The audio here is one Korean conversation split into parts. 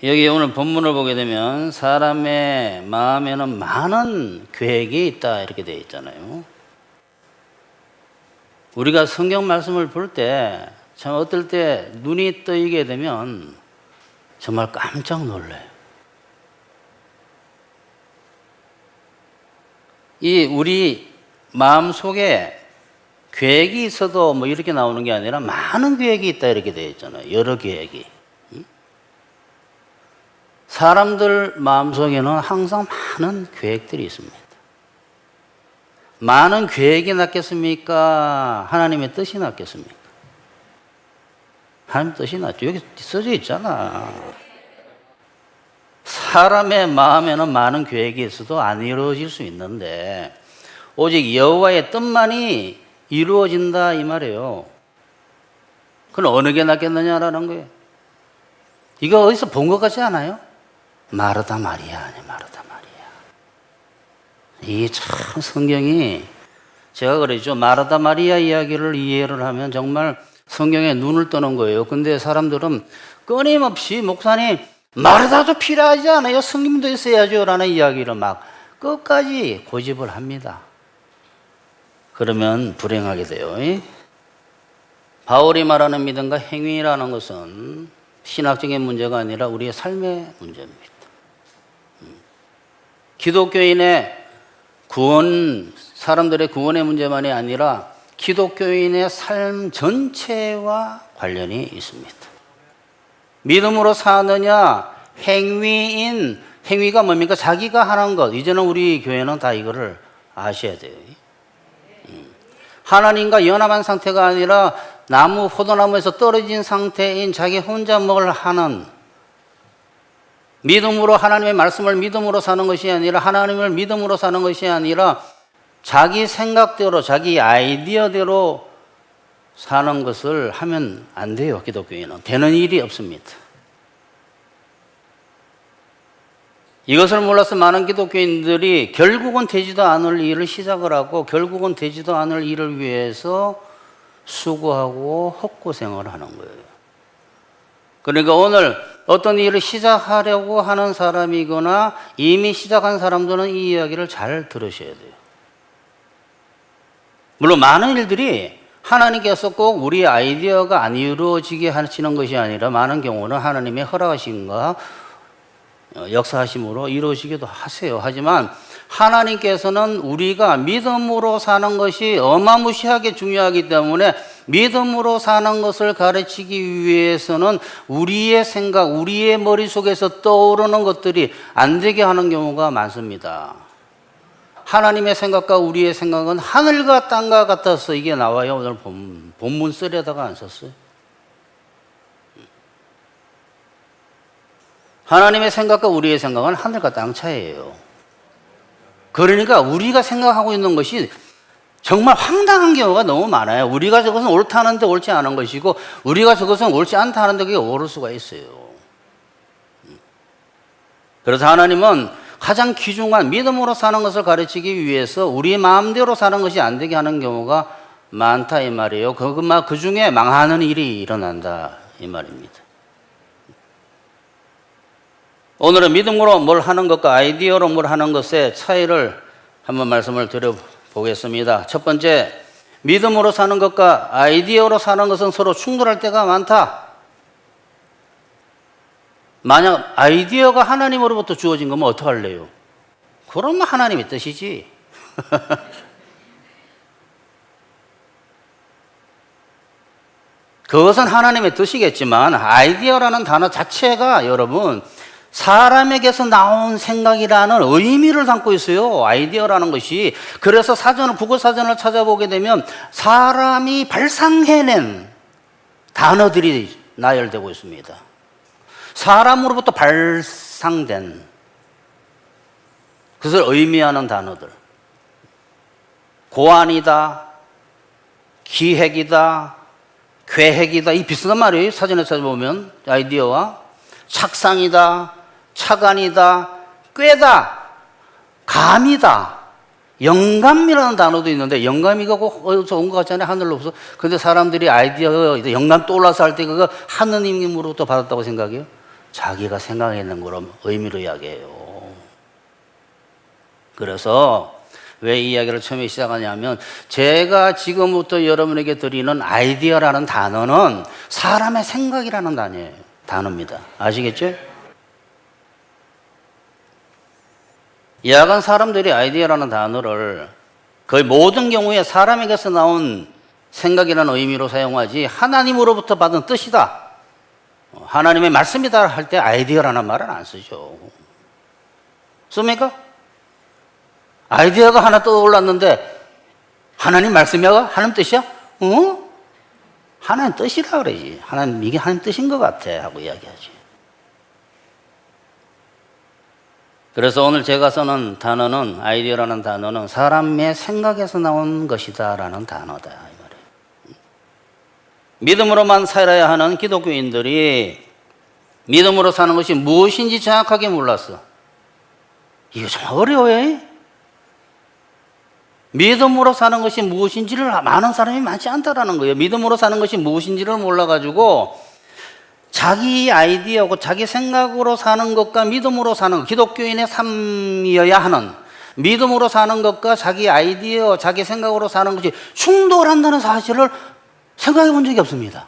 여기 오늘 본문을 보게 되면 사람의 마음에는 많은 계획이 있다 이렇게 되어 있잖아요. 우리가 성경 말씀을 볼 때 참 어떨 때 눈이 뜨이게 되면 정말 깜짝 놀라요. 이 우리 마음 속에 계획이 있어도 뭐 이렇게 나오는 게 아니라 많은 계획이 있다 이렇게 되어 있잖아요. 여러 계획이. 사람들 마음속에는 항상 많은 계획들이 있습니다. 많은 계획이 낫겠습니까? 하나님의 뜻이 낫겠습니까? 하나님 뜻이 낫죠. 여기 써져 있잖아. 사람의 마음에는 많은 계획이 있어도 안 이루어질 수 있는데 오직 여호와의 뜻만이 이루어진다 이 말이에요. 그럼 어느 게 낫겠느냐라는 거예요. 이거 어디서 본 것 같지 않아요? 마르다 마리아 아니 마르다 마리아. 이 참 성경이 제가 그랬죠. 마르다 마리아 이야기를 이해를 하면 정말 성경에 눈을 뜨는 거예요. 근데 사람들은 끊임없이 목사님 마르다도 필요하지 않아요? 성님도 있어야죠 라는 이야기를 막 끝까지 고집을 합니다. 그러면 불행하게 돼요. 바울이 말하는 믿음과 행위라는 것은 신학적인 문제가 아니라 우리의 삶의 문제입니다. 기독교인의 구원, 사람들의 구원의 문제만이 아니라 기독교인의 삶 전체와 관련이 있습니다. 믿음으로 사느냐, 행위가 뭡니까? 자기가 하는 것. 이제는 우리 교회는 다 이거를 아셔야 돼요. 하나님과 연합한 상태가 아니라 포도나무에서 떨어진 상태인 자기 혼자 뭘 하는 믿음으로 하나님의 말씀을 믿음으로 사는 것이 아니라 하나님을 믿음으로 사는 것이 아니라 자기 생각대로 자기 아이디어대로 사는 것을 하면 안 돼요. 기독교인은 되는 일이 없습니다. 이것을 몰라서 많은 기독교인들이 결국은 되지도 않을 일을 시작을 하고 결국은 되지도 않을 일을 위해서 수고하고 헛고생을 하는 거예요. 그러니까 오늘 어떤 일을 시작하려고 하는 사람이거나 이미 시작한 사람들은 이 이야기를 잘 들으셔야 돼요. 물론 많은 일들이 하나님께서 꼭 우리의 아이디어가 안 이루어지게 하시는 것이 아니라 많은 경우는 하나님의 허락하심과 역사하심으로 이루어지기도 하세요. 하지만 하나님께서는 우리가 믿음으로 사는 것이 어마무시하게 중요하기 때문에 믿음으로 사는 것을 가르치기 위해서는 우리의 생각, 우리의 머릿속에서 떠오르는 것들이 안 되게 하는 경우가 많습니다. 하나님의 생각과 우리의 생각은 하늘과 땅과 같아서 이게 나와요. 오늘 본문 쓰려다가 안 썼어요. 하나님의 생각과 우리의 생각은 하늘과 땅 차이예요. 그러니까 우리가 생각하고 있는 것이 정말 황당한 경우가 너무 많아요. 우리가 저것은 옳다는데 옳지 않은 것이고 우리가 저것은 옳지 않다는데 그게 옳을 수가 있어요. 그래서 하나님은 가장 귀중한 믿음으로 사는 것을 가르치기 위해서 우리 마음대로 사는 것이 안 되게 하는 경우가 많다 이 말이에요. 그 중에 망하는 일이 일어난다 이 말입니다. 오늘은 믿음으로 뭘 하는 것과 아이디어로 뭘 하는 것의 차이를 한번 말씀을 드려보겠습니다. 첫 번째, 믿음으로 사는 것과 아이디어로 사는 것은 서로 충돌할 때가 많다. 만약 아이디어가 하나님으로부터 주어진 거면 어떡할래요? 그러면 하나님의 뜻이지. 그것은 하나님의 뜻이겠지만 아이디어라는 단어 자체가 여러분 사람에게서 나온 생각이라는 의미를 담고 있어요. 아이디어라는 것이. 그래서 국어 사전을 찾아보게 되면 사람이 발상해낸 단어들이 나열되고 있습니다. 사람으로부터 발상된 그것을 의미하는 단어들. 고안이다, 기획이다, 계획이다. 이 비슷한 말이에요. 사전에 찾아보면 아이디어와 착상이다, 착안이다, 꾀다, 감이다, 영감이라는 단어도 있는데 영감이 어디서 온 것 같잖아요. 하늘로부터. 근데 사람들이 아이디어, 영감 떠올라서 할 때 그거 하느님으로부터 받았다고 생각해요. 자기가 생각하는 그런 의미로 이야기해요. 그래서 왜 이 이야기를 처음에 시작하냐면 제가 지금부터 여러분에게 드리는 아이디어라는 단어는 사람의 생각이라는 단어입니다. 아시겠죠? 야간 사람들이 아이디어라는 단어를 거의 모든 경우에 사람에게서 나온 생각이라는 의미로 사용하지 하나님으로부터 받은 뜻이다, 하나님의 말씀이다 할 때 아이디어라는 말은 안 쓰죠. 씁니까? 아이디어가 하나 떠올랐는데 하나님 말씀이야? 하나님 뜻이야? 어? 하나님 뜻이라 그러지. 하나님, 이게 하나님 뜻인 것 같아 하고 이야기하지. 그래서 오늘 제가 쓰는 단어는, 아이디어라는 단어는 사람의 생각에서 나온 것이다 라는 단어다 이 말이에요. 믿음으로만 살아야 하는 기독교인들이 믿음으로 사는 것이 무엇인지 정확하게 몰랐어. 이거 좀 어려워요. 믿음으로 사는 것이 무엇인지를 많은 사람이 많지 않다라는 거예요. 믿음으로 사는 것이 무엇인지를 몰라가지고 자기 아이디어고 자기 생각으로 사는 것과 믿음으로 사는 것, 기독교인의 삶이어야 하는 믿음으로 사는 것과 자기 아이디어, 자기 생각으로 사는 것이 충돌한다는 사실을 생각해 본 적이 없습니다.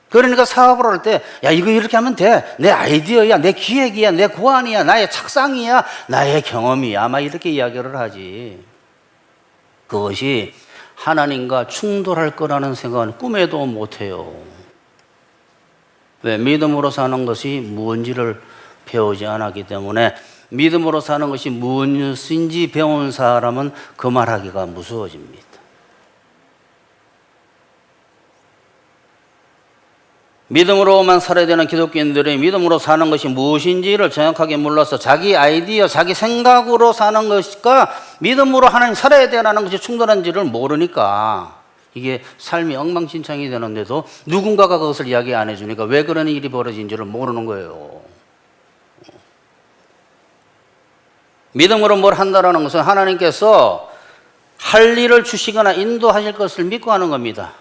그러니까 사업을 할 때, 야, 이거 이렇게 하면 돼. 내 아이디어야, 내 기획이야, 내 고안이야, 나의 착상이야, 나의 경험이야. 아마 이렇게 이야기를 하지. 그것이 하나님과 충돌할 거라는 생각은 꿈에도 못해요. 왜? 믿음으로 사는 것이 무엇인지를 배우지 않았기 때문에 믿음으로 사는 것이 무엇인지 배운 사람은 그 말하기가 무서워집니다. 믿음으로만 살아야 되는 기독교인들이 믿음으로 사는 것이 무엇인지를 정확하게 몰라서 자기 아이디어, 자기 생각으로 사는 것과 믿음으로 하나님 살아야 되는 것이 충돌한지를 모르니까 이게 삶이 엉망진창이 되는데도 누군가가 그것을 이야기 안 해주니까 왜 그런 일이 벌어진지를 모르는 거예요. 믿음으로 뭘 한다는 것은 하나님께서 할 일을 주시거나 인도하실 것을 믿고 하는 겁니다.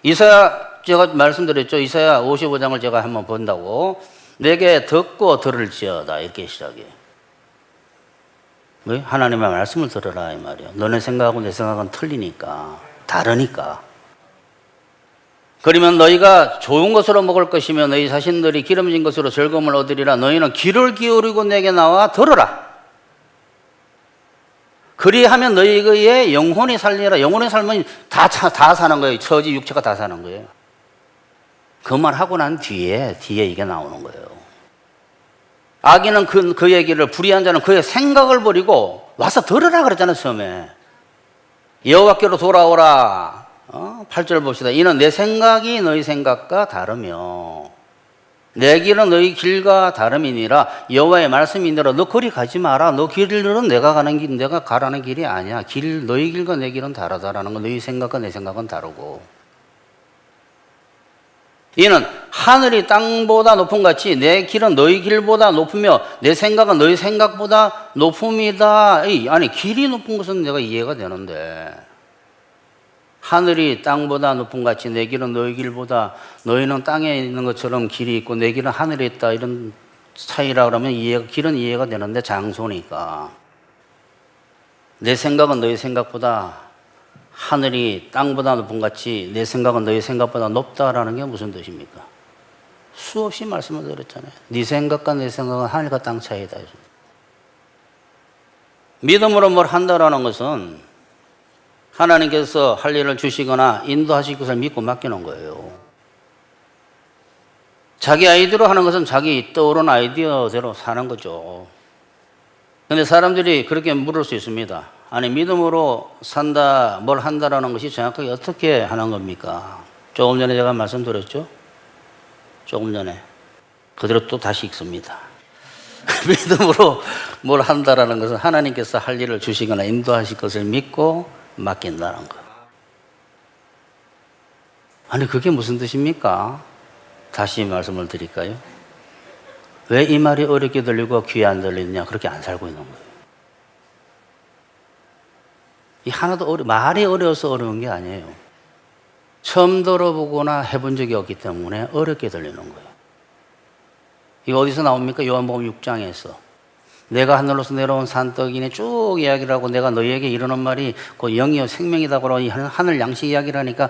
이사야, 제가 말씀드렸죠. 이사야 55장을 제가 한번 본다고. 내게 듣고 들을지어다, 이렇게 시작해요. 왜? 하나님의 말씀을 들으라 이 말이에요. 너네 생각하고 내 생각은 틀리니까, 다르니까. 그러면 너희가 좋은 것으로 먹을 것이며 너희 자신들이 기름진 것으로 즐거움을 얻으리라. 너희는 귀를 기울이고 내게 나와 들으라. 그리하면 너희의 영혼이 살리라. 영혼의 삶은 다 사는 거예요. 처지 육체가 다 사는 거예요. 그 말 하고 난 뒤에 이게 나오는 거예요. 악인은 그 얘기를, 불의한 자는 그의 생각을 버리고 와서 들으라 그랬잖아요, 처음에. 여호와께로 돌아오라. 8절 봅시다. 이는 내 생각이 너희 생각과 다르며 내 길은 너희 길과 다름이니라. 여호와의 말씀이니라. 너 거리 가지 마라. 너 길은 내가 가라는 길이 아니야. 너희 길과 내 길은 다르다라는 거. 너희 생각과 내 생각은 다르고. 이는 하늘이 땅보다 높음 같이 내 길은 너희 길보다 높으며 내 생각은 너희 생각보다 높음이다. 아니, 길이 높은 것은 내가 이해가 되는데 하늘이 땅보다 높은 같이 내 길은 너희 길보다, 너희는 땅에 있는 것처럼 길이 있고 내 길은 하늘에 있다, 이런 차이라 그러면 길은 이해가 되는데 장소니까 내 생각은 너희 생각보다, 하늘이 땅보다 높은 같이 내 생각은 너희 생각보다 높다라는 게 무슨 뜻입니까? 수없이 말씀을 드렸잖아요. 네 생각과 내 생각은 하늘과 땅 차이다. 믿음으로 뭘 한다라는 것은 하나님께서 할 일을 주시거나 인도하실 것을 믿고 맡기는 거예요. 자기 아이디어로 하는 것은 자기 떠오른 아이디어대로 사는 거죠. 그런데 사람들이 그렇게 물을 수 있습니다. 아니, 믿음으로 산다, 뭘 한다라는 것이 정확하게 어떻게 하는 겁니까? 조금 전에 제가 말씀드렸죠? 조금 전에. 그대로 또 다시 읽습니다. 믿음으로 뭘 한다라는 것은 하나님께서 할 일을 주시거나 인도하실 것을 믿고 맡긴다는 거. 아니, 그게 무슨 뜻입니까? 다시 말씀을 드릴까요? 왜 이 말이 어렵게 들리고 귀에 안 들리느냐? 그렇게 안 살고 있는 거예요. 이 하나도 말이 어려워서 어려운 게 아니에요. 처음 들어보거나 해본 적이 없기 때문에 어렵게 들리는 거예요. 이거 어디서 나옵니까? 요한복음 6장에서 내가 하늘로서 내려온 산떡이니 쭉 이야기를 하고 내가 너희에게 이르는 말이 그 영이요 생명이다고 하늘 양식 이야기를 하니까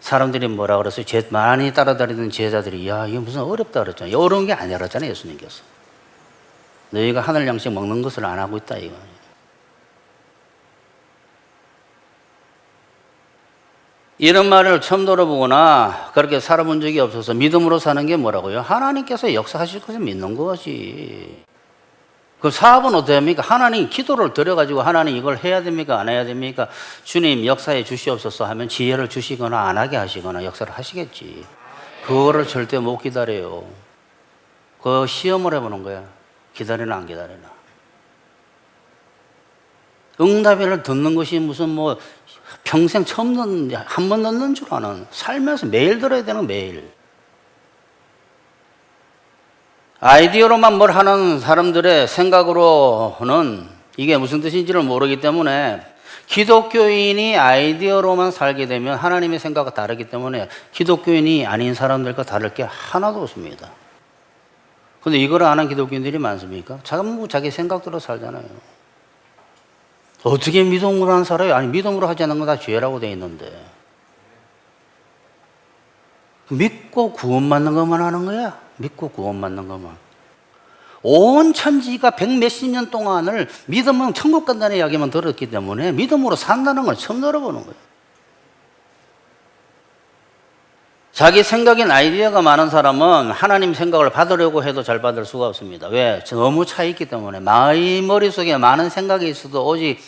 사람들이 뭐라 그랬어요? 많이 따라다니던 제자들이 야 이거 무슨 어렵다 그랬잖아요. 어려운 게 아니라잖아요. 예수님께서 너희가 하늘 양식 먹는 것을 안 하고 있다 이거. 이런 말을 처음 들어보거나 그렇게 살아본 적이 없어서 믿음으로 사는 게 뭐라고요? 하나님께서 역사하실 것을 믿는 것이. 그 사업은 어떻게 합니까? 하나님 기도를 드려가지고 하나님 이걸 해야 됩니까? 안 해야 됩니까? 주님 역사에 주시옵소서 하면 지혜를 주시거나 안 하게 하시거나 역사를 하시겠지. 그거를 절대 못 기다려요. 그 시험을 해보는 거야. 기다리나 안 기다리나. 응답을 듣는 것이 무슨 뭐 평생 처음 듣는, 한 번 듣는 줄 아는, 살면서 매일 들어야 되는 매일. 아이디어로만 뭘 하는 사람들의 생각으로는 이게 무슨 뜻인지를 모르기 때문에 기독교인이 아이디어로만 살게 되면 하나님의 생각과 다르기 때문에 기독교인이 아닌 사람들과 다를 게 하나도 없습니다. 근데 이걸 아는 기독교인들이 많습니까? 자기 생각대로 살잖아요. 어떻게 믿음으로 하는 살아요? 아니 믿음으로 하지 않는 건 다 죄라고 돼 있는데 믿고 구원받는 것만 하는 거야. 믿고 구원받는 것만. 온 천지가 100몇십 년 동안을 믿으면 천국 간다는 이야기만 들었기 때문에 믿음으로 산다는 걸 처음 들어보는 거예요. 자기 생각인 아이디어가 많은 사람은 하나님 생각을 받으려고 해도 잘 받을 수가 없습니다. 왜? 너무 차 있기 때문에. 마의 머릿속에 많은 생각이 있어도 오직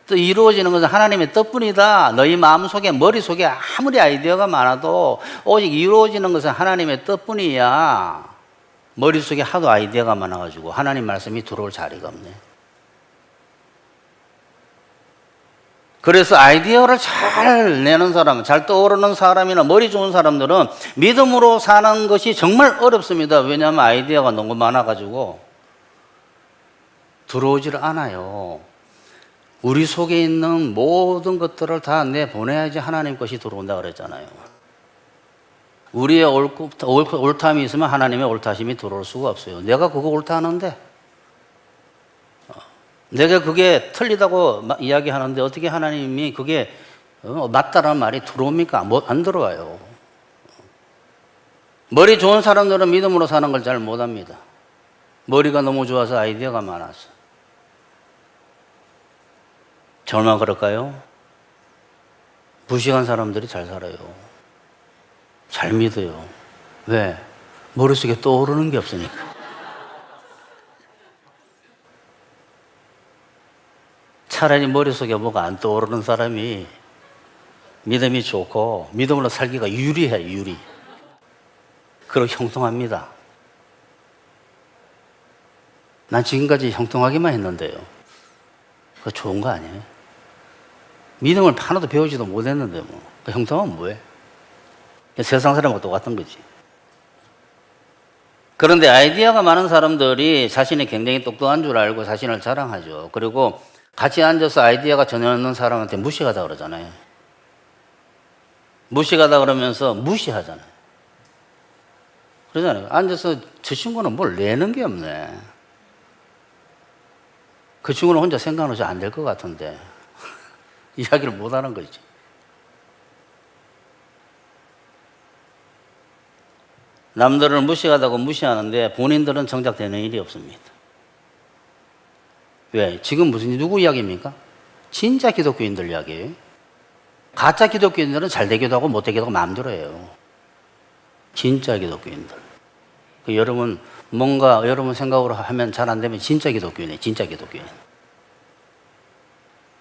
또 이루어지는 것은 하나님의 뜻뿐이다. 너희 마음속에 머릿속에 아무리 아이디어가 많아도 오직 이루어지는 것은 하나님의 뜻뿐이야. 머릿속에 하도 아이디어가 많아가지고 하나님 말씀이 들어올 자리가 없네. 그래서 아이디어를 잘 내는 사람, 잘 떠오르는 사람이나 머리 좋은 사람들은 믿음으로 사는 것이 정말 어렵습니다. 왜냐하면 아이디어가 너무 많아가지고 들어오질 않아요. 우리 속에 있는 모든 것들을 다 내보내야지 하나님 것이 들어온다 그랬잖아요. 우리의 옳담이 있으면 하나님의 옳다심이 들어올 수가 없어요. 내가 그거 옳다 하는데 내가 그게 틀리다고 이야기하는데 어떻게 하나님이 그게 맞다라는 말이 들어옵니까? 안 들어와요. 머리 좋은 사람들은 믿음으로 사는 걸 잘 못합니다. 머리가 너무 좋아서 아이디어가 많아서. 정말 그럴까요? 무식한 사람들이 잘 살아요. 잘 믿어요. 왜? 머릿속에 떠오르는 게 없으니까. 차라리 머릿속에 뭐가 안 떠오르는 사람이 믿음이 좋고 믿음으로 살기가 유리해, 유리. 그리고 형통합니다. 난 지금까지 형통하기만 했는데요. 그거 좋은 거 아니에요? 믿음을 하나도 배우지도 못했는데 뭐 형통하면 뭐해? 세상 사람하고 똑같은 거지. 그런데 아이디어가 많은 사람들이 자신이 굉장히 똑똑한 줄 알고 자신을 자랑하죠. 그리고 같이 앉아서 아이디어가 전혀 없는 사람한테 무식하다 그러잖아요. 무식하다 그러면서 무시하잖아요. 그러잖아요. 앉아서 저 친구는 뭘 내는 게 없네. 그 친구는 혼자 생각하지 안 될 것 같은데 이야기를 못 하는 거지. 남들을 무식하다고 무시하는데 본인들은 정작 되는 일이 없습니다. 왜? 지금 누구 이야기입니까? 진짜 기독교인들 이야기예요. 가짜 기독교인들은 잘 되기도 하고 못 되기도 하고 마음대로 해요. 진짜 기독교인들. 여러분 뭔가 여러분 생각으로 하면 잘 안 되면 진짜 기독교인이에요. 진짜 기독교인.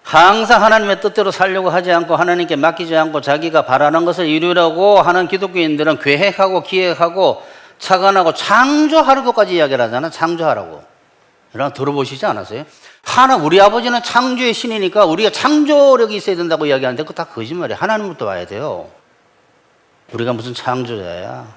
항상 하나님의 뜻대로 살려고 하지 않고 하나님께 맡기지 않고 자기가 바라는 것을 이루려고 하는 기독교인들은 계획하고 기획하고 착안하고 창조하려고까지 이야기를 하잖아. 창조하라고. 여러분 들어보시지 않았어요? 우리 아버지는 창조의 신이니까 우리가 창조력이 있어야 된다고 이야기하는데 그거 다 거짓말이에요. 하나님부터 와야 돼요. 우리가 무슨 창조자야?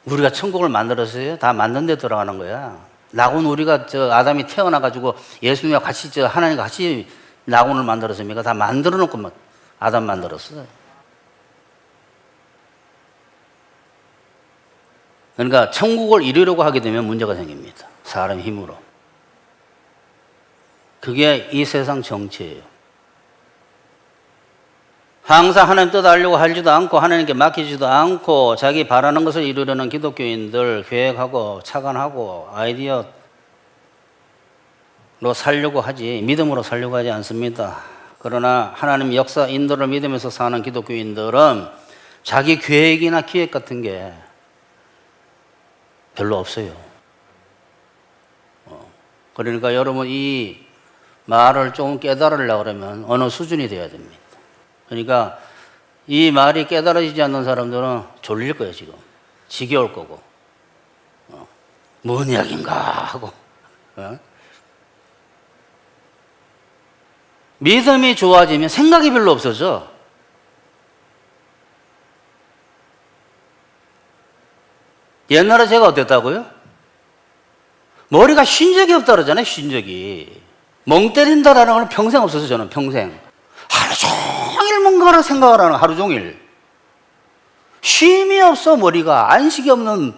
우리가 천국을 만들었어요? 다 만든 데 들어가는 거야. 낙원 우리가 아담이 태어나가지고 예수님과 같이 하나님과 같이 낙원을 만들었습니까? 다 만들어 놓고 아담 만들었어요. 그러니까 천국을 이루려고 하게 되면 문제가 생깁니다. 사람의 힘으로. 그게 이 세상 정치예요. 항상 하나님 뜻 알려고 하지도 않고 하나님께 맡기지도 않고 자기 바라는 것을 이루려는 기독교인들 계획하고 착안하고 아이디어로 살려고 하지 믿음으로 살려고 하지 않습니다. 그러나 하나님 역사 인도를 믿으면서 사는 기독교인들은 자기 계획이나 기획 같은 게 별로 없어요. 그러니까 여러분 이 말을 조금 깨달으려고 그러면 어느 수준이 돼야 됩니다. 그러니까 이 말이 깨달아지지 않는 사람들은 졸릴 거예요, 지금. 지겨울 거고. 뭔 이야기인가 하고. 믿음이 좋아지면 생각이 별로 없어져. 옛날에 제가 어땠다고요? 머리가 쉰 적이 없다 그러잖아요, 쉰 적이. 멍 때린다라는 건 평생 없었어요, 저는 평생. 하루 종일 뭔가를 생각을 하는 하루 종일. 쉼이 없어, 머리가. 안식이 없는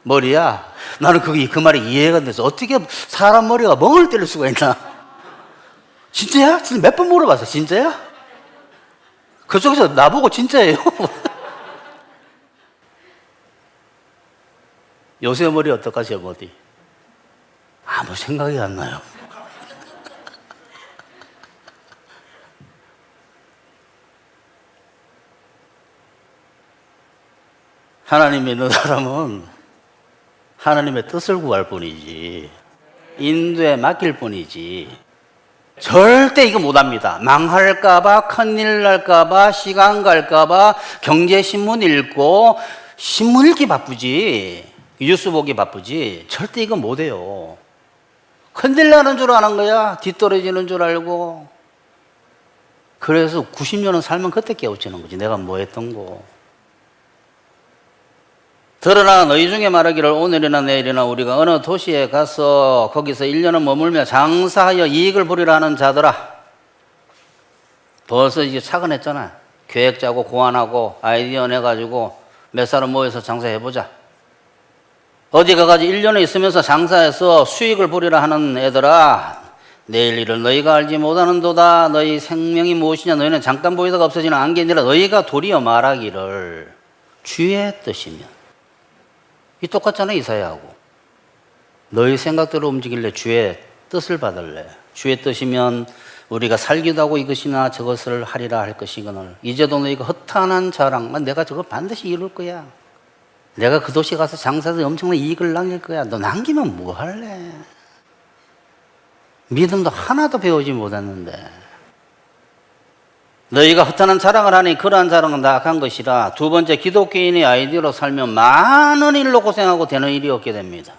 머리야. 나는 그 말이 이해가 안 돼서 어떻게 사람 머리가 멍을 때릴 수가 있나? 진짜야? 진짜 몇 번 물어봤어. 진짜야? 그쪽에서 나보고 진짜예요? 요새 머리 어떡하세요, 머리? 아무 생각이 안 나요. 하나님 믿는 사람은 하나님의 뜻을 구할 뿐이지, 인도에 맡길 뿐이지, 절대 이거 못합니다. 망할까봐, 큰일 날까봐, 시간 갈까봐, 경제신문 읽고, 신문 읽기 바쁘지, 뉴스 보기 바쁘지, 절대 이거 못해요. 큰일 나는 줄 아는 거야. 뒤떨어지는 줄 알고. 그래서 90년은 살면 그때 깨우치는 거지. 내가 뭐 했던 거. 드러나 너희 중에 말하기를 오늘이나 내일이나 우리가 어느 도시에 가서 거기서 1년은 머물며 장사하여 이익을 보리라 하는 자들아. 벌써 이제 차근했잖아. 계획 짜고 고안하고 아이디어 내가지고 몇 사람 모여서 장사해보자. 어디 가가지고 1년에 있으면서 장사해서 수익을 보리라 하는 애들아, 내일 일을 너희가 알지 못하는도다. 너희 생명이 무엇이냐. 너희는 잠깐 보이다가 없어지는 안개니라. 너희가 도리어 말하기를 주의 뜻이면. 이 똑같잖아, 이사야하고. 너희 생각대로 움직일래? 주의 뜻을 받을래? 주의 뜻이면 우리가 살기도 하고 이것이나 저것을 하리라 할 것이거늘 이제도 너희가 허탄한 자랑, 내가 저거 반드시 이룰 거야. 내가 그 도시 가서 장사해서 엄청난 이익을 남길 거야. 너 남기면 뭐 할래? 믿음도 하나도 배우지 못했는데. 너희가 허탄한 자랑을 하니 그러한 자랑은 다 악한 것이라. 두 번째, 기독교인의 아이디어로 살면 많은 일로 고생하고 되는 일이 없게 됩니다.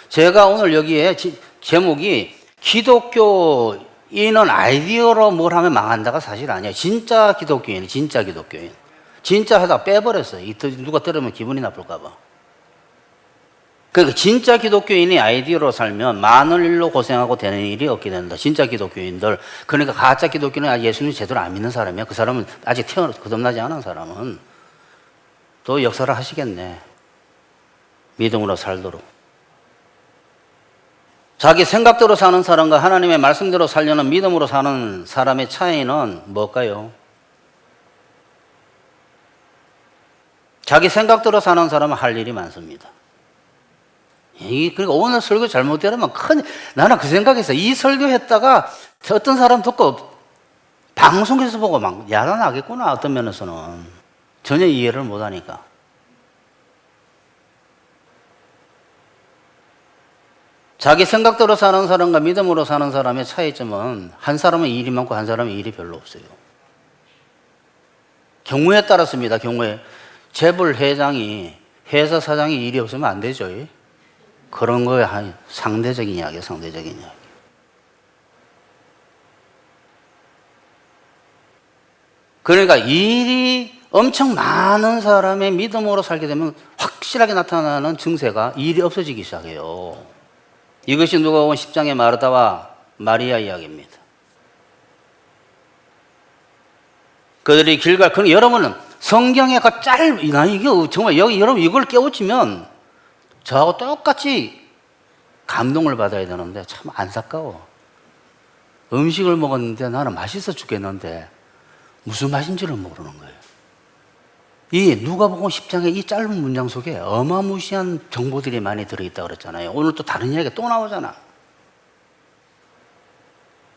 제가 오늘 여기에 제목이 기독교인은 아이디어로 뭘 하면 망한다가 사실 아니에요. 진짜 기독교인, 진짜 기독교인. 진짜 하다가 빼버렸어요. 누가 들으면 기분이 나쁠까 봐. 그러니까 진짜 기독교인이 아이디어로 살면 많은 일로 고생하고 되는 일이 없게 된다. 진짜 기독교인들. 그러니까 가짜 기독교는 아직 예수님 제대로 안 믿는 사람이야. 그 사람은 아직 거듭나지 않은 사람은 또 역사를 하시겠네. 믿음으로 살도록. 자기 생각대로 사는 사람과 하나님의 말씀대로 살려는 믿음으로 사는 사람의 차이는 뭘까요? 자기 생각대로 사는 사람은 할 일이 많습니다. 그러니까 오늘 설교 잘못되면 나는 그 생각에서 이 설교했다가 어떤 사람 듣고 방송에서 보고 막 야단하겠구나. 어떤 면에서는 전혀 이해를 못하니까. 자기 생각대로 사는 사람과 믿음으로 사는 사람의 차이점은 한 사람은 일이 많고 한 사람은 일이 별로 없어요. 경우에 따랐습니다. 경우에 재벌 회장이 회사 사장이 일이 없으면 안 되죠. 그런 거에 상대적인 이야기예요. 상대적인 이야기. 그러니까 일이 엄청 많은 사람의 믿음으로 살게 되면 확실하게 나타나는 증세가 일이 없어지기 시작해요. 이것이 누가복음 10장의 마르다와 마리아 이야기입니다. 그들이 길갈, 그럼 여러분은 성경에 나 이게 정말 여러분 이걸 깨우치면 저하고 똑같이 감동을 받아야 되는데 참 안타까워. 음식을 먹었는데 나는 맛있어 죽겠는데 무슨 맛인지를 모르는 거예요. 이 누가복음 10장의 이 짧은 문장 속에 어마무시한 정보들이 많이 들어있다고 그랬잖아요. 오늘 또 다른 이야기가 또 나오잖아.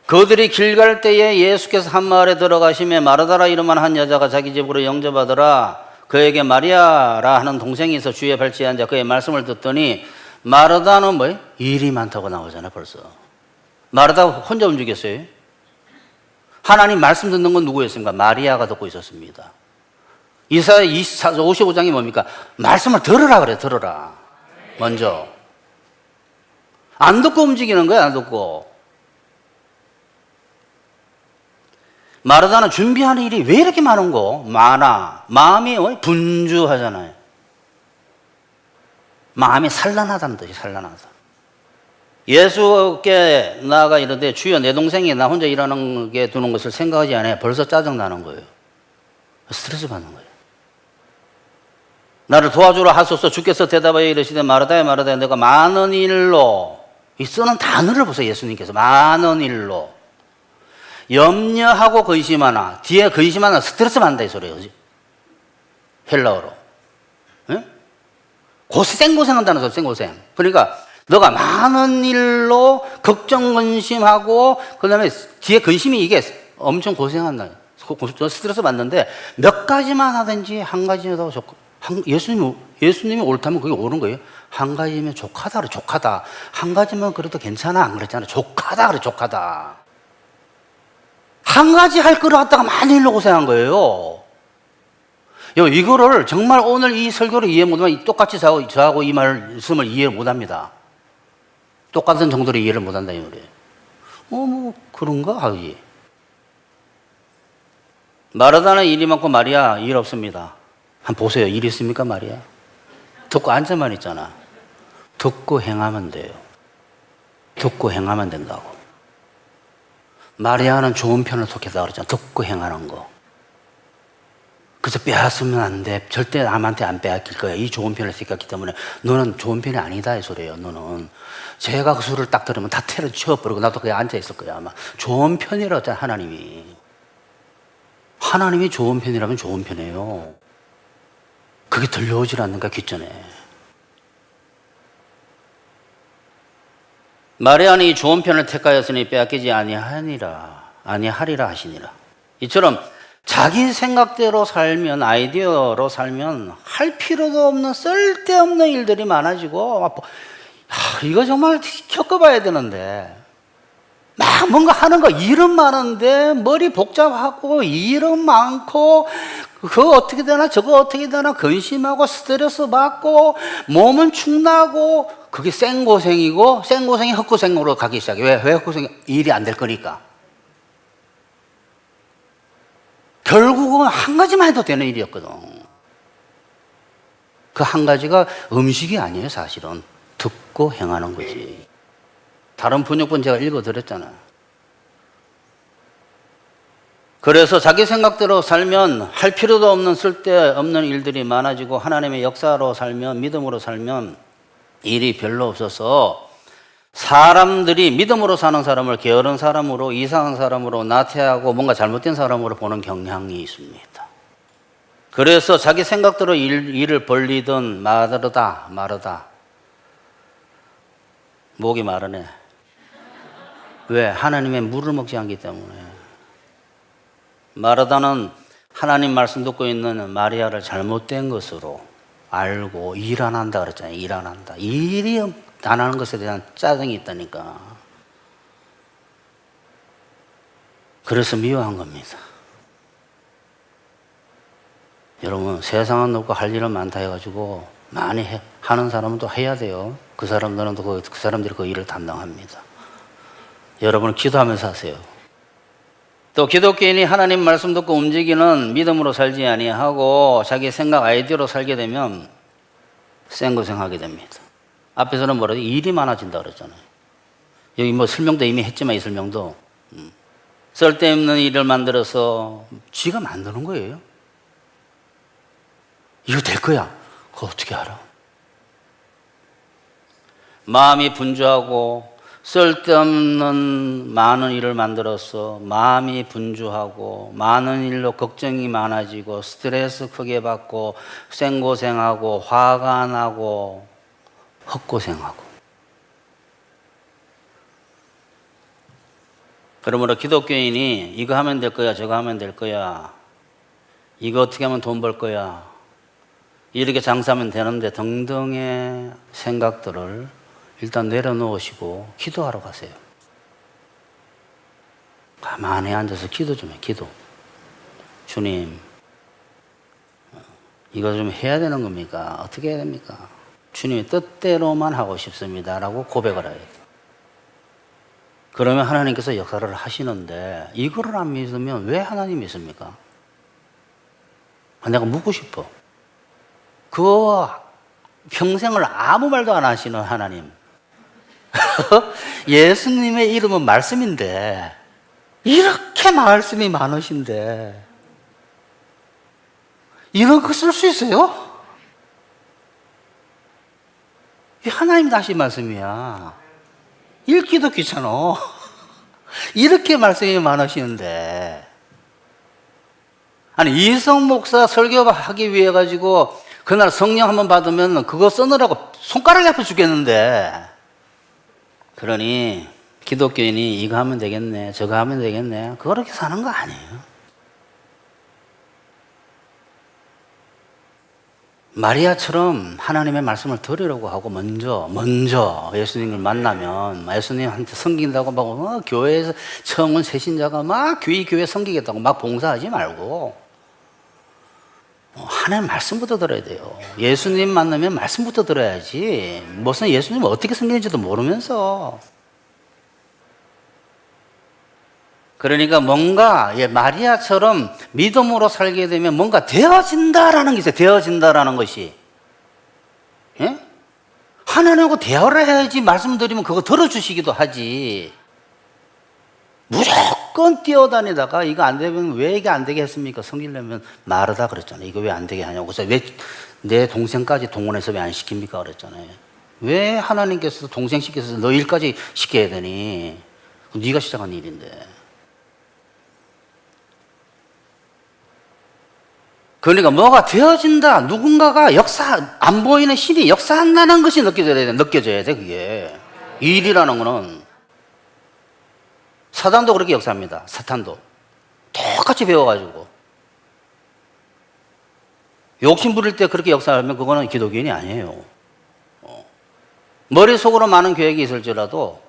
그들이 길 갈 때에 예수께서 한 마을에 들어가시매 마르다라 이름한 한 여자가 자기 집으로 영접하더라. 그에게 마리아라 하는 동생이 있어 주위에 발치에 앉아 그의 말씀을 듣더니 마르다는 뭐예요? 일이 많다고 나오잖아요. 벌써 마르다가 혼자 움직였어요. 하나님 말씀 듣는 건 누구였습니까? 마리아가 듣고 있었습니다. 이사야 55장이 뭡니까? 말씀을 들으라 그래. 들으라. 먼저 안 듣고 움직이는 거야. 안 듣고. 마르다는 준비하는 일이 왜 이렇게 많은 거? 많아. 마음이 분주하잖아요. 마음이 산란하다는 뜻이 산란하다. 예수께 나아가 이르되 주여 내 동생이 나 혼자 일하는 게 두는 것을 생각하지 않아요. 벌써 짜증나는 거예요. 스트레스 받는 거예요. 나를 도와주라 하소서. 주께서 대답하여 이르시되 마르다야 마르다야 내가 많은 일로, 이 쓰는 단어를 보세요. 예수님께서 많은 일로 염려하고 근심하나, 뒤에 근심하나 스트레스 받는다 이 소리예요. 헬라어로. 생고생한다는 소리. 생고생. 그러니까 너가 많은 일로 걱정 근심하고 그다음에 뒤에 근심이 이게 엄청 고생한다. 스트레스 받는데 몇 가지만 하든지 한 가지라도 좋고, 예수님이 옳다면 그게 옳은 거예요. 한 가지면 족하다 그래. 족하다. 한 가지면 그래도 괜찮아 안 그랬잖아. 족하다 그래. 족하다. 한 가지 할 거를 갖다가 많이 일로 고생한 거예요. 이거를 정말 오늘 이 설교를 이해 못하면 똑같이 저하고 이 말씀을 이해 못합니다. 똑같은 정도로 이해를 못한다 이 말이에요. 뭐 그런가 하지. 마르다는 일이 많고 마리아 일 없습니다. 한번 보세요. 일 있습니까 마리아? 듣고 앉아만 있잖아. 듣고 행하면 돼요. 듣고 행하면 된다고. 마리아는 좋은 편을 속했다 그랬잖아. 듣고 행하는 거. 그래서 빼앗으면 안 돼. 절대 남한테 안 빼앗길 거야. 이 좋은 편을 택했기 때문에 너는 좋은 편이 아니다 이 소리예요. 너는 제가 그 소리를 딱 들으면 다 테러 치워버리고 나도 그냥 앉아 있을 거야 아마. 좋은 편이라고 했잖아. 하나님이 좋은 편이라면 좋은 편이에요. 그게 들려오질 않는가 귓전에. 마리아는 이 좋은 편을 택하였으니 빼앗기지 아니하리라 하시니라. 이처럼 자기 생각대로 살면, 아이디어로 살면 할 필요도 없는 쓸데없는 일들이 많아지고, 이거 정말 겪어봐야 되는데 막 뭔가 하는 거 일은 많은데 머리 복잡하고 일은 많고 그거 어떻게 되나 저거 어떻게 되나 근심하고 스트레스 받고 몸은 축나고 그게 생고생이고 생고생이 헛고생으로 가기 시작해. 왜 헛고생이? 일이 안 될 거니까. 결국은 한 가지만 해도 되는 일이었거든. 그 한 가지가 음식이 아니에요. 사실은 듣고 행하는 거지. 다른 번역본 제가 읽어드렸잖아요. 그래서 자기 생각대로 살면 할 필요도 없는 쓸데없는 일들이 많아지고 하나님의 역사로 살면, 믿음으로 살면 일이 별로 없어서 사람들이 믿음으로 사는 사람을 게으른 사람으로, 이상한 사람으로, 나태하고 뭔가 잘못된 사람으로 보는 경향이 있습니다. 그래서 자기 생각대로 일을 벌리던 마르다. 목이 마르네. 왜? 하나님의 물을 먹지 않기 때문에. 마르다는 하나님 말씀 듣고 있는 마리아를 잘못된 것으로 알고 일 안 한다 그랬잖아요. 일 안 한다. 일이 안 하는 것에 대한 짜증이 있다니까. 그래서 미워한 겁니다. 여러분, 세상은 높고 할 일은 많다 해가지고 많이 하는 사람은 또 해야 돼요. 그 사람들은 또 그 사람들이 그 일을 담당합니다. 여러분 기도하면서 하세요. 또 기독교인이 하나님 말씀 듣고 움직이는 믿음으로 살지 아니하고 자기 생각 아이디어로 살게 되면 생고생하게 됩니다. 앞에서는 뭐라고 일이 많아진다 그랬잖아요. 여기 뭐 설명도 이미 했지만 이 설명도 쓸데없는 일을 만들어서 지가 만드는 거예요. 이거 될 거야. 그거 어떻게 알아? 마음이 분주하고 쓸데없는 많은 일을 만들어서 마음이 분주하고 많은 일로 걱정이 많아지고 스트레스 크게 받고 생고생하고 화가 나고 헛고생하고. 그러므로 기독교인이 이거 하면 될 거야, 저거 하면 될 거야, 이거 어떻게 하면 돈 벌 거야, 이렇게 장사하면 되는데 등등의 생각들을 일단 내려놓으시고 기도하러 가세요. 가만히 앉아서 기도 좀 해. 기도. 주님, 이거 좀 해야 되는 겁니까? 어떻게 해야 됩니까? 주님의 뜻대로만 하고 싶습니다 라고 고백을 해야 돼요. 그러면 하나님께서 역사를 하시는데 이거를 안 믿으면 왜 하나님 믿습니까? 내가 묻고 싶어. 그 평생을 아무 말도 안 하시는 하나님, 예수님의 이름은 말씀인데 이렇게 말씀이 많으신데 이런 거 쓸 수 있어요? 이 하나님 다시 말씀이야. 읽기도 귀찮아. 이렇게 말씀이 많으시는데. 아니, 이성 목사 설교하기 위해 가지고 그날 성령 한번 받으면 그거 써느라고 손가락이 아파 죽겠는데. 그러니 기독교인이 이거 하면 되겠네, 저거 하면 되겠네, 그렇게 사는 거 아니에요. 마리아처럼 하나님의 말씀을 들으려고 하고 먼저 예수님을 만나면 예수님한테 섬긴다고 막 교회에서 처음 온 새신자가 막 교회 섬기겠다고 막 봉사하지 말고 하나님 말씀부터 들어야 돼요. 예수님 만나면 말씀부터 들어야지. 무슨 예수님을 어떻게 섬기는지도 모르면서. 그러니까 뭔가 마리아처럼 믿음으로 살게 되면 뭔가 되어진다라는 게 있어요. 되어진다라는 것이. 예? 하나님하고 대화를 해야지 말씀드리면 그거 들어주시기도 하지. 무조건 뛰어다니다가 이거 안 되면 왜 이게 안 되게 했습니까? 섬기려면 마르다 그랬잖아요. 이거 왜 안 되게 하냐고. 그래서 왜 내 동생까지 동원해서 왜 안 시킵니까? 그랬잖아요. 왜 하나님께서 동생 시켜서 너 일까지 시켜야 되니? 네가 시작한 일인데. 그러니까 뭐가 되어진다. 누군가가 안 보이는 신이 역사한다는 것이 느껴져야 돼, 그게. 일이라는 거는. 사단도 그렇게 역사합니다. 사탄도. 똑같이 배워가지고. 욕심 부릴 때 그렇게 역사하면 그거는 기독교인이 아니에요. 머릿속으로 많은 계획이 있을지라도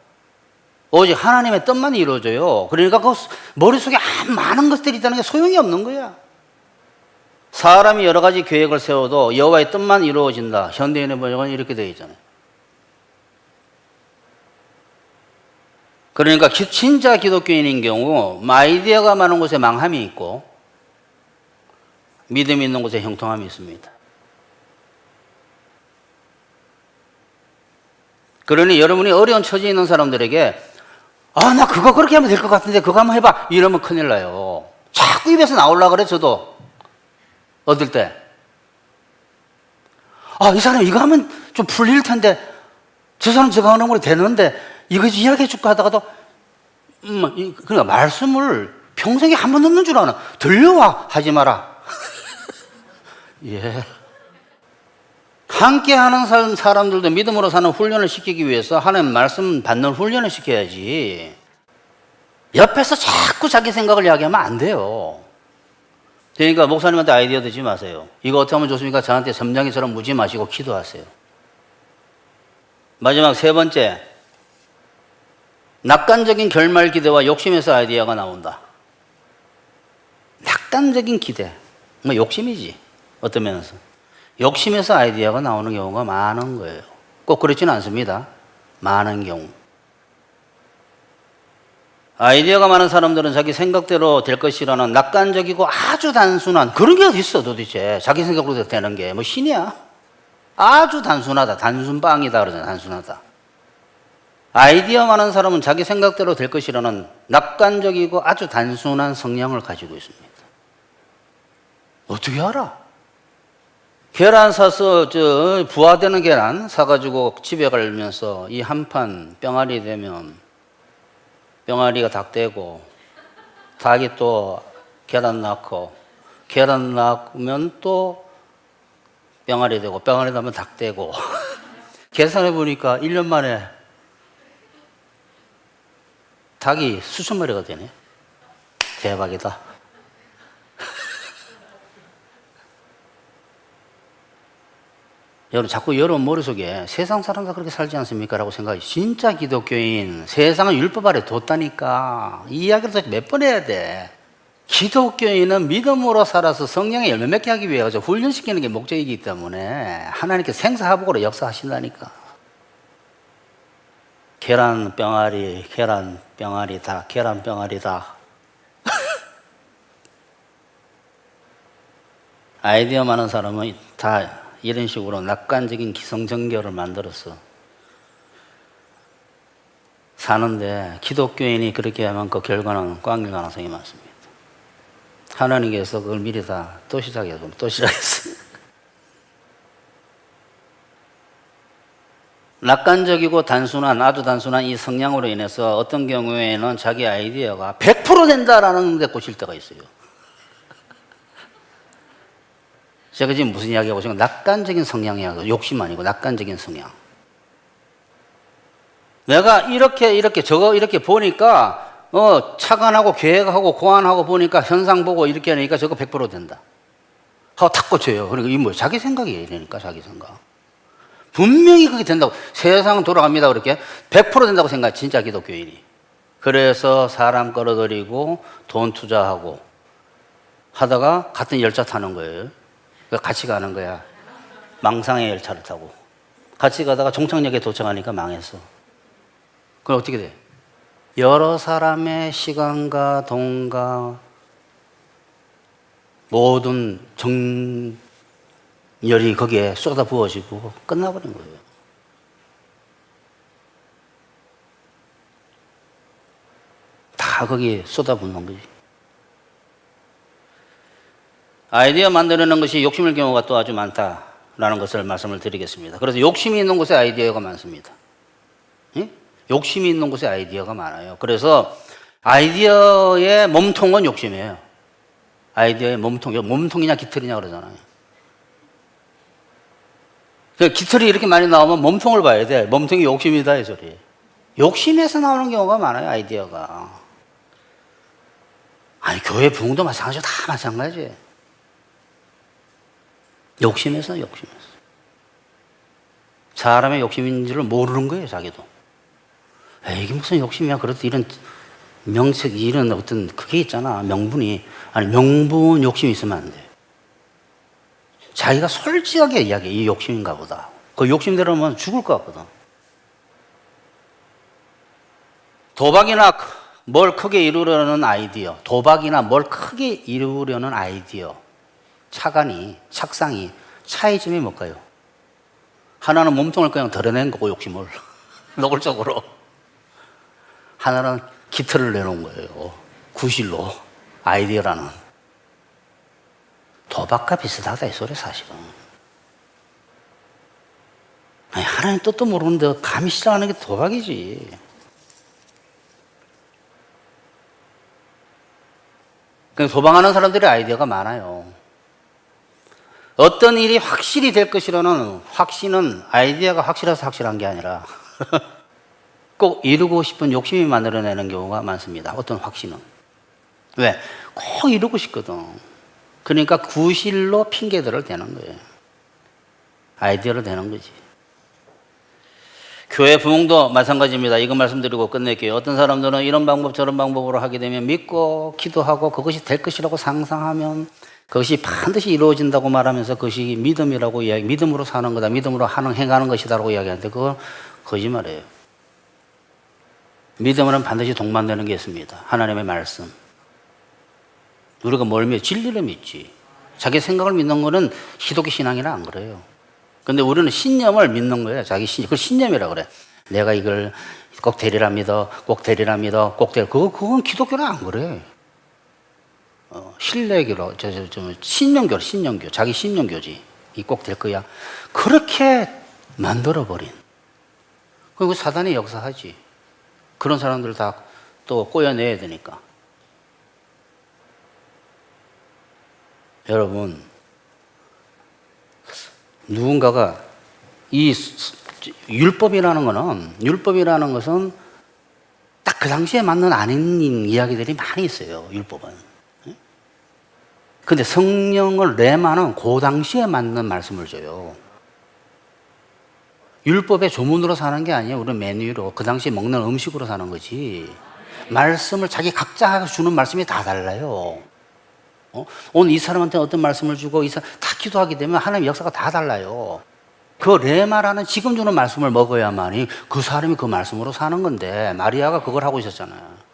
오직 하나님의 뜻만 이루어져요. 그러니까 그 머릿속에 많은 것들이 있다는 게 소용이 없는 거야. 사람이 여러 가지 계획을 세워도 여호와의 뜻만 이루어진다. 현대인의 번역은 이렇게 되어 있잖아요. 그러니까 진짜 기독교인인 경우 아이디어가 많은 곳에 망함이 있고 믿음이 있는 곳에 형통함이 있습니다. 그러니 여러분이 어려운 처지에 있는 사람들에게 나 그거 그렇게 하면 될 것 같은데 그거 한번 해봐 이러면 큰일 나요. 자꾸 입에서 나오려고 그래. 저도 얻을 때 이 사람 이거 하면 좀 풀릴 텐데 저 사람 저거 하는 걸로 되는데 이거 이야기해 줄까 하다가도 그러니까 말씀을 평생에 한 번 듣는 줄 아나. 들려와 하지 마라. 예. 함께 하는 사람들도 믿음으로 사는 훈련을 시키기 위해서 하나님 말씀 받는 훈련을 시켜야지. 옆에서 자꾸 자기 생각을 이야기하면 안 돼요. 그러니까 목사님한테 아이디어 드지 마세요. 이거 어떻게 하면 좋습니까? 저한테 점장이처럼 묻지 마시고 기도하세요. 마지막 세 번째, 낙관적인 결말 기대와 욕심에서 아이디어가 나온다. 낙관적인 기대, 욕심이지 어떤 면에서. 욕심에서 아이디어가 나오는 경우가 많은 거예요. 꼭 그렇지는 않습니다. 많은 경우. 아이디어가 많은 사람들은 자기 생각대로 될 것이라는 낙관적이고 아주 단순한 그런 게 어디 있어 도대체. 자기 생각으로 되는 게 신이야. 아주 단순하다. 단순빵이다 그러잖아. 단순하다. 아이디어 많은 사람은 자기 생각대로 될 것이라는 낙관적이고 아주 단순한 성향을 가지고 있습니다. 어떻게 알아? 계란 사서 부화되는 계란 사가지고 집에 가면서 이 한 판 병아리 되면 병아리가 닭 되고 닭이 또 계란 낳고 계란 낳으면 또 병아리 되고 병아리 낳으면 닭 되고 계산해 보니까 1년 만에 닭이 수천 마리가 되네. 대박이다. 여러분, 자꾸 여러분 머릿속에 세상 사람 다 그렇게 살지 않습니까? 라고 생각이, 진짜 기독교인 세상은 율법 아래 뒀다니까. 이 이야기를 도대체 몇 번 해야 돼. 기독교인은 믿음으로 살아서 성령의 열매 맺게 하기 위해서 훈련시키는 게 목적이기 때문에 하나님께 생사화복으로 역사하신다니까. 계란 병아리, 계란 병아리다, 계란 병아리다. 아이디어 많은 사람은 다 이런 식으로 낙관적인 기성정교를 만들어서 사는데, 기독교인이 그렇게 하면 그 결과는 꽝일 가능성이 많습니다. 하나님께서 그걸 미리 다 또 시작했어요. 낙관적이고 단순한, 아주 단순한 이 성향으로 인해서 어떤 경우에는 자기 아이디어가 100% 된다라는 데 꽂힐 때가 있어요. 제가 지금 무슨 이야기하고 있어요? 낙관적인 성향이야. 욕심 아니고 낙관적인 성향. 내가 이렇게 보니까 착안하고 계획하고 고안하고 보니까 현상 보고 이렇게 하니까 저거 100% 된다 하고 탁 꽂혀요. 그러니까 이 뭐 자기 생각이에요. 이러니까 자기 생각. 분명히 그게 된다고. 세상 돌아갑니다. 그렇게 100% 된다고 생각해. 진짜 기독교인이. 그래서 사람 끌어들이고 돈 투자하고 하다가 같은 열차 타는 거예요. 같이 가는 거야. 망상의 열차를 타고 같이 가다가 종착역에 도착하니까 망했어. 그럼 어떻게 돼? 여러 사람의 시간과 돈과 모든 정열이 거기에 쏟아 부어지고 끝나버린 거예요. 다 거기에 쏟아붓는 거지. 아이디어 만들어내는 것이 욕심일 경우가 또 아주 많다라는 것을 말씀을 드리겠습니다. 그래서 욕심이 있는 곳에 아이디어가 많습니다. 예? 욕심이 있는 곳에 아이디어가 많아요. 그래서 아이디어의 몸통은 욕심이에요. 아이디어의 몸통이냐 깃털이냐 그러잖아요. 깃털이 이렇게 많이 나오면 몸통을 봐야 돼. 몸통이 욕심이다 이 소리예요. 욕심에서 나오는 경우가 많아요. 아이디어가. 아니 교회 부흥도 마찬가지고 다 마찬가지예요. 욕심에서. 사람의 욕심인지를 모르는 거예요, 자기도. 이게 무슨 욕심이야. 그래도 이런 명색, 이런 어떤 그게 있잖아. 명분 욕심이 있으면 안 돼. 자기가 솔직하게 이야기해. 이 욕심인가 보다. 그 욕심대로 하면 죽을 것 같거든. 도박이나 뭘 크게 이루려는 아이디어, 착상이 차이점이 뭘까요? 하나는 몸통을 그냥 드러낸 거고 욕심을 노골적으로, 하나는 깃털을 내놓은 거예요. 구실로. 아이디어라는. 도박과 비슷하다 이 소리 사실은. 아니, 하나님 뜻도 모르는데 감히 시작하는 게 도박이지. 그러니까 도박하는 사람들의 아이디어가 많아요. 어떤 일이 확실히 될 것이라는 확신은 아이디어가 확실해서 확실한 게 아니라 꼭 이루고 싶은 욕심이 만들어내는 경우가 많습니다. 어떤 확신은. 왜? 꼭 이루고 싶거든. 그러니까 구실로 핑계들을 대는 거예요. 아이디어를 대는 거지. 교회 부흥도 마찬가지입니다. 이거 말씀드리고 끝낼게요. 어떤 사람들은 이런 방법 저런 방법으로 하게 되면 믿고 기도하고 그것이 될 것이라고 상상하면 그것이 반드시 이루어진다고 말하면서 그것이 믿음이라고 믿음으로 사는 거다, 믿음으로 행하는 것이다라고 이야기하는데 그건 거짓말이에요. 믿음은 반드시 동반되는 게 있습니다. 하나님의 말씀. 우리가 뭘 믿지? 진리를 믿지. 자기 생각을 믿는 거는 기독교 신앙이라 안 그래요. 근데 우리는 신념을 믿는 거예요. 자기 신념. 그걸 신념이라고 그래. 내가 이걸 꼭 되리라 믿어, 꼭 되리라 믿어, 꼭 되리. 그건 기독교는 안 그래. 신뢰교로, 신령교, 자기 신령교지. 이 꼭 될 거야. 그렇게 만들어버린. 그리고 사단이 역사하지. 그런 사람들 다 또 꼬여내야 되니까. 여러분, 누군가가 이 율법이라는 것은 딱 그 당시에 맞는 아닌 이야기들이 많이 있어요. 율법은. 근데 성령을 레마는 그 당시에 맞는 말씀을 줘요. 율법의 조문으로 사는 게 아니에요. 우리 메뉴로 그 당시에 먹는 음식으로 사는 거지. 말씀을 자기 각자 주는 말씀이 다 달라요. 오늘 이 사람한테 어떤 말씀을 주고 이 사람 다 기도하게 되면 하나님의 역사가 다 달라요. 그 레마라는 지금 주는 말씀을 먹어야만이 그 사람이 그 말씀으로 사는 건데 마리아가 그걸 하고 있었잖아요.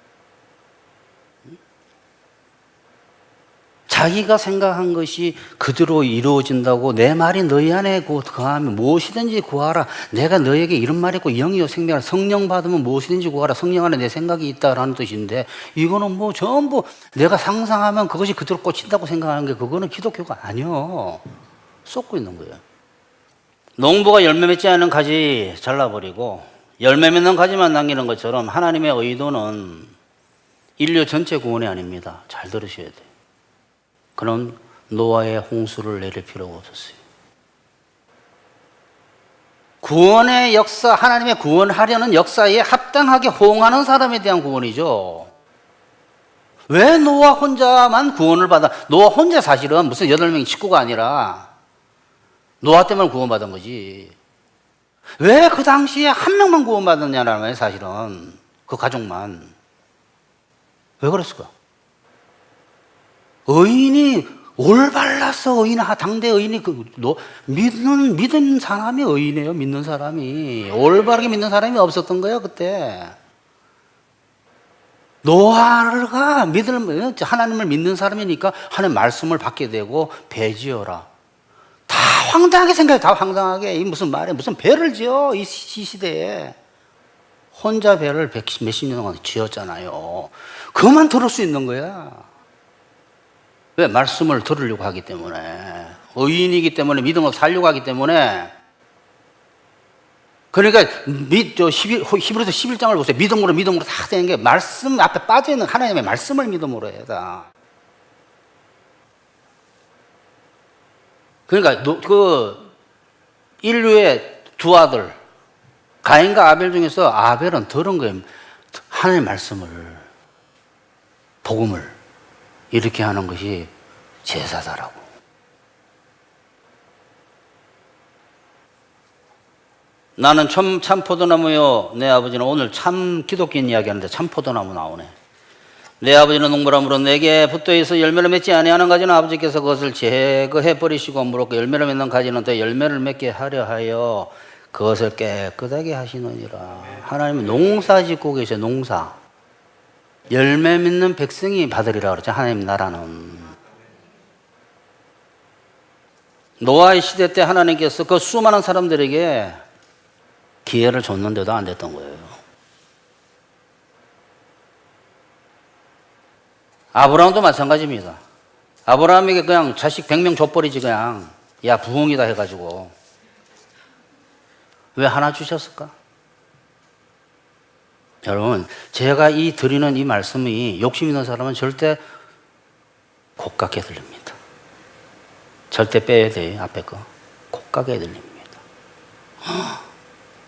자기가 생각한 것이 그대로 이루어진다고 내 말이 너희 안에 거하면 무엇이든지 구하라. 내가 너에게 이런 말이 있고 영이요 생명을 성령 받으면 무엇이든지 구하라. 성령 안에 내 생각이 있다라는 뜻인데 이거는 뭐 전부 내가 상상하면 그것이 그대로 꽂힌다고 생각하는 게 그거는 기독교가 아니요. 쏟고 있는 거예요. 농부가 열매 맺지 않은 가지 잘라버리고 열매 맺는 가지만 남기는 것처럼 하나님의 의도는 인류 전체 구원이 아닙니다. 잘 들으셔야 돼요. 그럼 노아의 홍수를 내릴 필요가 없었어요. 구원의 역사, 하나님의 구원하려는 역사에 합당하게 호응하는 사람에 대한 구원이죠. 왜 노아 혼자만 구원을 받아? 노아 혼자 사실은 무슨 8명의 식구가 아니라 노아 때문에 구원받은 거지. 왜 그 당시에 한 명만 구원받았냐는 거예요, 사실은. 그 가족만. 왜 그랬을까? 의인이 올바랐어. 당대 의인이 믿는 사람이 의인이에요. 믿는 사람이 올바르게 믿는 사람이 없었던 거예요. 그때 노아가 하나님을 믿는 사람이니까 하나님 말씀을 받게 되고 배 지어라. 다 황당하게 생각해. 다 황당하게. 이 무슨 말이야? 무슨 배를 지어? 이 시대에 혼자 배를 몇십 년 동안 지었잖아요. 그만 들을 수 있는 거야. 왜? 말씀을 들으려고 하기 때문에. 의인이기 때문에 믿음으로 살려고 하기 때문에. 그러니까 히브리서 11장을 보세요. 믿음으로 다 되는 게 말씀 앞에 빠져있는 하나님의 말씀을 믿음으로 해야 돼. 그러니까 그 인류의 두 아들 가인과 아벨 중에서 아벨은 들은 거예요. 하나님의 말씀을, 복음을 이렇게 하는 것이 제사다라고. 나는 참 포도나무요. 내 아버지는 오늘 참 기독교인 이야기하는데 참 포도나무 나오네. 내 아버지는 농부라므로 내게 붙어있어 열매를 맺지 아니하는 가지는 아버지께서 그것을 제거해 버리시고 무릇 열매를 맺는 가지는 더 열매를 맺게 하려 하여 그것을 깨끗하게 하시느니라. 하나님은 농사 짓고 계세요. 농사. 열매 맺는 백성이 받으리라 그러죠. 하나님 나라는. 노아의 시대 때 하나님께서 그 수많은 사람들에게 기회를 줬는데도 안 됐던 거예요. 아브라함도 마찬가지입니다. 아브라함에게 그냥 자식 100명 줘버리지 그냥. 야 부흥이다 해가지고. 왜 하나 주셨을까? 여러분, 제가 드리는 이 말씀이 욕심 있는 사람은 절대 곱깝게 들립니다. 절대 빼야 돼요, 앞에 거. 곱깝게 들립니다.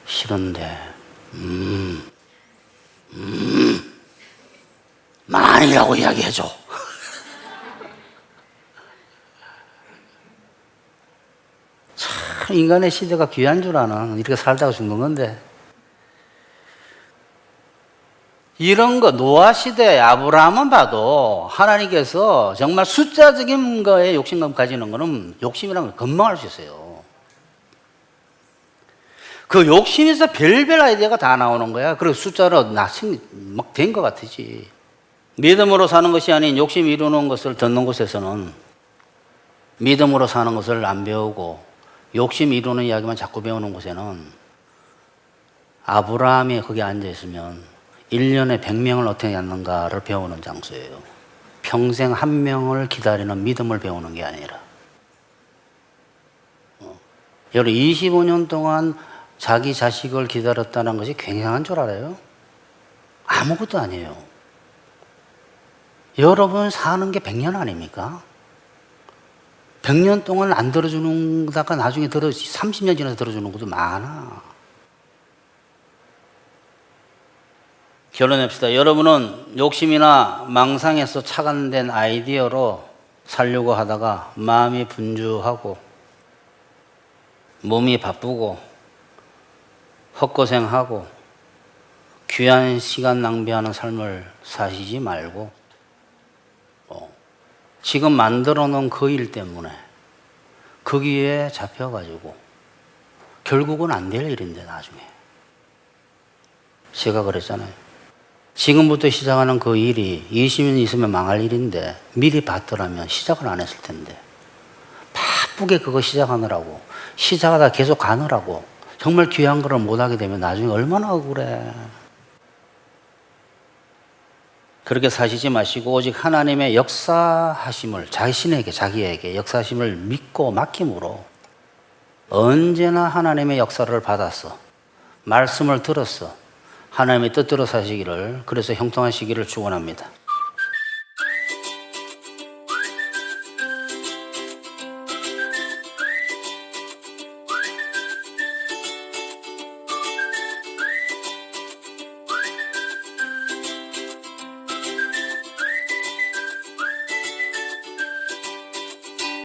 싫은데, 만이라고 이야기해줘. 참, 인간의 시대가 귀한 줄 아는, 이렇게 살다가 죽는 건데. 이런 거 노아 시대 아브라함은 봐도 하나님께서 정말 숫자적인 거에 욕심감 가지는 거는 욕심이라는 걸 금방 알 수 있어요. 그 욕심에서 별별 아이디어가 다 나오는 거야. 그리고 숫자로 막 된 것 같으지. 믿음으로 사는 것이 아닌 욕심 이루는 것을 듣는 곳에서는 믿음으로 사는 것을 안 배우고 욕심 이루는 이야기만 자꾸 배우는 곳에는 아브라함이 거기 앉아 있으면 1년에 100명을 어떻게 낳는가를 배우는 장소예요. 평생 한 명을 기다리는 믿음을 배우는 게 아니라. 여러분 25년 동안 자기 자식을 기다렸다는 것이 굉장한 줄 알아요? 아무것도 아니에요. 여러분 사는 게 100년 아닙니까? 100년 동안 안 들어주는다가 나중에 30년 지나서 들어주는 것도 많아. 결론냅시다. 여러분은 욕심이나 망상에서 착안된 아이디어로 살려고 하다가 마음이 분주하고 몸이 바쁘고 헛고생하고 귀한 시간 낭비하는 삶을 사시지 말고 지금 만들어 놓은 그 일 때문에 거기에 잡혀가지고 결국은 안 될 일인데 나중에 제가 그랬잖아요. 지금부터 시작하는 그 일이 20년 있으면 망할 일인데 미리 봤더라면 시작을 안 했을 텐데 바쁘게 그거 시작하느라고 시작하다 계속 가느라고 정말 귀한 거를 못하게 되면 나중에 얼마나 억울해. 그렇게 사시지 마시고 오직 하나님의 역사하심을 자기에게 역사하심을 믿고 맡김으로 언제나 하나님의 역사를 받았어. 말씀을 들었어. 하나님의 뜻대로 사시기를 그래서 형통하시기를 축원합니다.